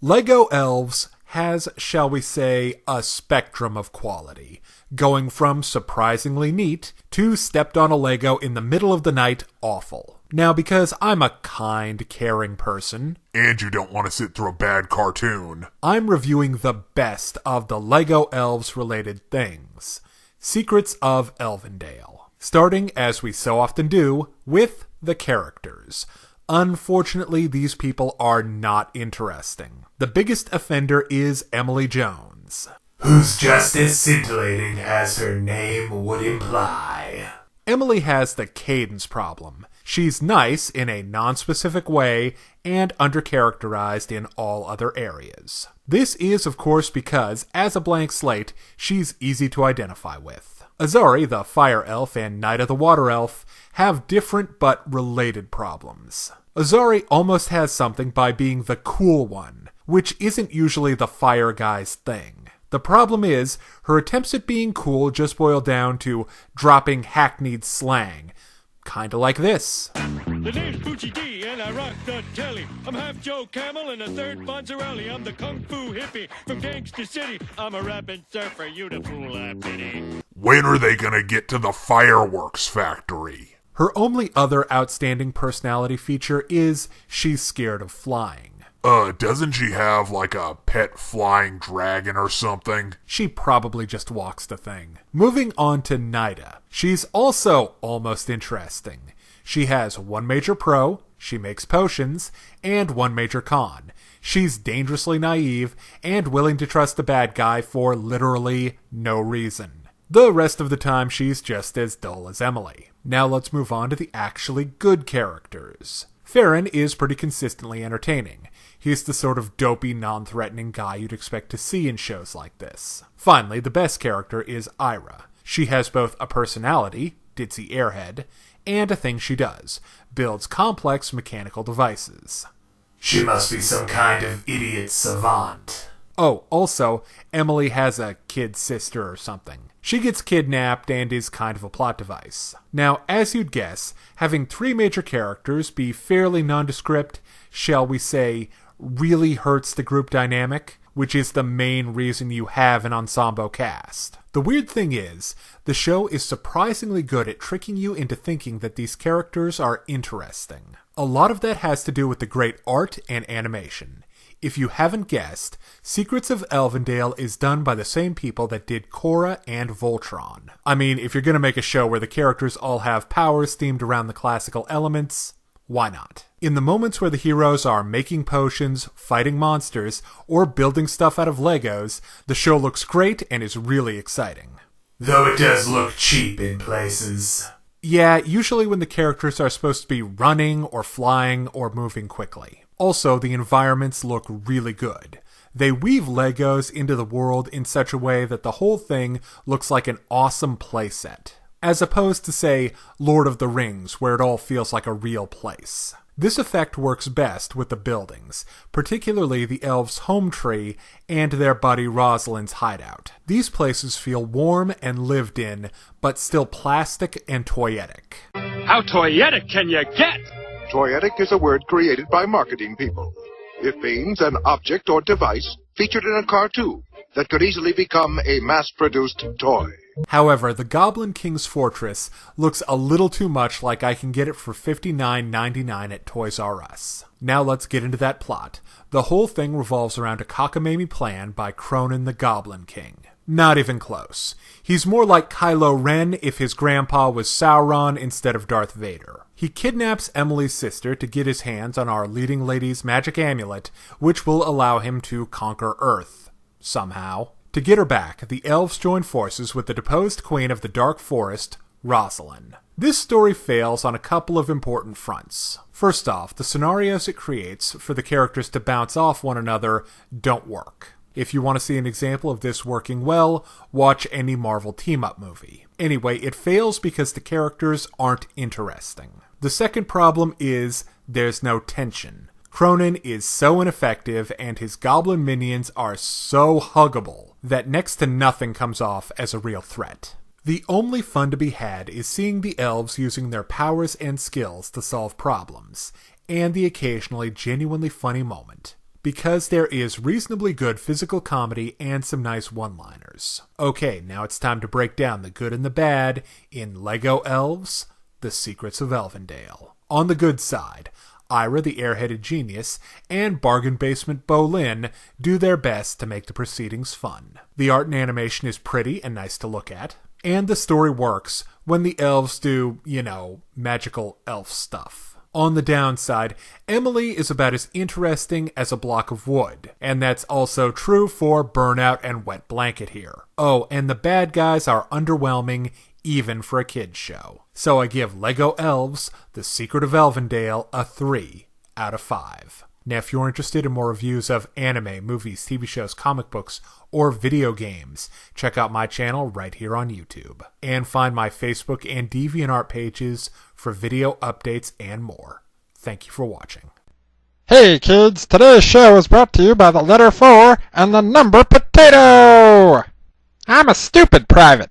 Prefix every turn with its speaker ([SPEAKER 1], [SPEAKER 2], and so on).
[SPEAKER 1] LEGO Elves has, shall we say, a spectrum of quality, going from surprisingly neat to stepped on a Lego in the middle of the night awful. Now, because I'm a kind, caring person,
[SPEAKER 2] and you don't want to sit through a bad cartoon,
[SPEAKER 1] I'm reviewing the best of the LEGO Elves related things. Secrets of Elvendale. Starting, as we so often do, with the characters. Unfortunately, these people are not interesting. The biggest offender is Emily Jones,
[SPEAKER 3] who's just as scintillating as her name would imply.
[SPEAKER 1] Emily has the cadence problem. She's nice in a non-specific way and undercharacterized in all other areas. This is, of course, because, as a blank slate, she's easy to identify with. Azari, the fire elf, and Naida, the water elf, have different but related problems. Azari almost has something by being the cool one, which isn't usually the fire guy's thing. The problem is, her attempts at being cool just boil down to dropping hackneyed slang. Kinda like this.
[SPEAKER 4] The name's Poochie D, and I rock the telly. I'm half Joe Camel and a third Fonzarelli. I'm the Kung Fu hippie from Gangsta City. I'm a rapping surfer, you the fool I pity.
[SPEAKER 2] When are they gonna get to the fireworks factory?
[SPEAKER 1] Her only other outstanding personality feature is she's scared of flying.
[SPEAKER 2] Doesn't she have like a pet flying dragon or something?
[SPEAKER 1] She probably just walks the thing. Moving on to Naida. She's also almost interesting. She has one major pro, she makes potions, and one major con. She's dangerously naive and willing to trust the bad guy for literally no reason. The rest of the time she's just as dull as Emily. Now let's move on to the actually good characters. Farran is pretty consistently entertaining. He's the sort of dopey, non-threatening guy you'd expect to see in shows like this. Finally, the best character is Aira. She has both a personality, ditzy airhead, and a thing she does, builds complex mechanical devices.
[SPEAKER 3] She must be some kind of idiot savant.
[SPEAKER 1] Oh, also, Emily has a kid sister or something. She gets kidnapped and is kind of a plot device. Now, as you'd guess, having three major characters be fairly nondescript, shall we say, really hurts the group dynamic, which is the main reason you have an ensemble cast. The weird thing is, the show is surprisingly good at tricking you into thinking that these characters are interesting. A lot of that has to do with the great art and animation. If you haven't guessed, Secrets of Elvendale is done by the same people that did Korra and Voltron. I mean, if you're gonna make a show where the characters all have powers themed around the classical elements, why not? In the moments where the heroes are making potions, fighting monsters, or building stuff out of Legos, the show looks great and is really exciting.
[SPEAKER 3] Though it does look cheap in places.
[SPEAKER 1] Yeah, usually when the characters are supposed to be running or flying or moving quickly. Also, the environments look really good. They weave Legos into the world in such a way that the whole thing looks like an awesome playset, as opposed to, say, Lord of the Rings, where it all feels like a real place. This effect works best with the buildings, particularly the elves' home tree and their buddy Rosalind's hideout. These places feel warm and lived in, but still plastic and toyetic.
[SPEAKER 4] How toyetic can you get?
[SPEAKER 5] Toyetic is a word created by marketing people. It means an object or device featured in a cartoon that could easily become a mass-produced toy.
[SPEAKER 1] However, the Goblin King's fortress looks a little too much like I can get it for $59.99 at Toys R Us. Now let's get into that plot. The whole thing revolves around a cockamamie plan by Cronin the Goblin King. Not even close. He's more like Kylo Ren if his grandpa was Sauron instead of Darth Vader. He kidnaps Emily's sister to get his hands on our leading lady's magic amulet, which will allow him to conquer Earth. Somehow. To get her back, the elves join forces with the deposed queen of the Dark Forest, Rosalind. This story fails on a couple of important fronts. First off, the scenarios it creates for the characters to bounce off one another don't work. If you want to see an example of this working well, watch any Marvel team-up movie. Anyway, it fails because the characters aren't interesting. The second problem is there's no tension. Cronin is so ineffective and his goblin minions are so huggable that next to nothing comes off as a real threat. The only fun to be had is seeing the elves using their powers and skills to solve problems, and the occasionally genuinely funny moment. because there is reasonably good physical comedy and some nice one-liners. Okay, now it's time to break down the good and the bad in LEGO Elves, The Secrets of Elvendale. On the good side, Aira the airheaded genius and bargain basement Bolin do their best to make the proceedings fun. The art and animation is pretty and nice to look at, and the story works when the elves do, magical elf stuff. On the downside, Emily is about as interesting as a block of wood, and that's also true for Burnout and Wet Blanket here. Oh, and the bad guys are underwhelming even for a kid's show. So I give LEGO Elves, The Secret of Elvendale, a 3 out of 5. Now, if you're interested in more reviews of anime, movies, TV shows, comic books, or video games, check out my channel right here on YouTube. And find my Facebook and Deviantart pages for video updates and more. Thank you for watching.
[SPEAKER 6] Hey kids, today's show is brought to you by the letter 4 and the number potato! I'm a stupid private.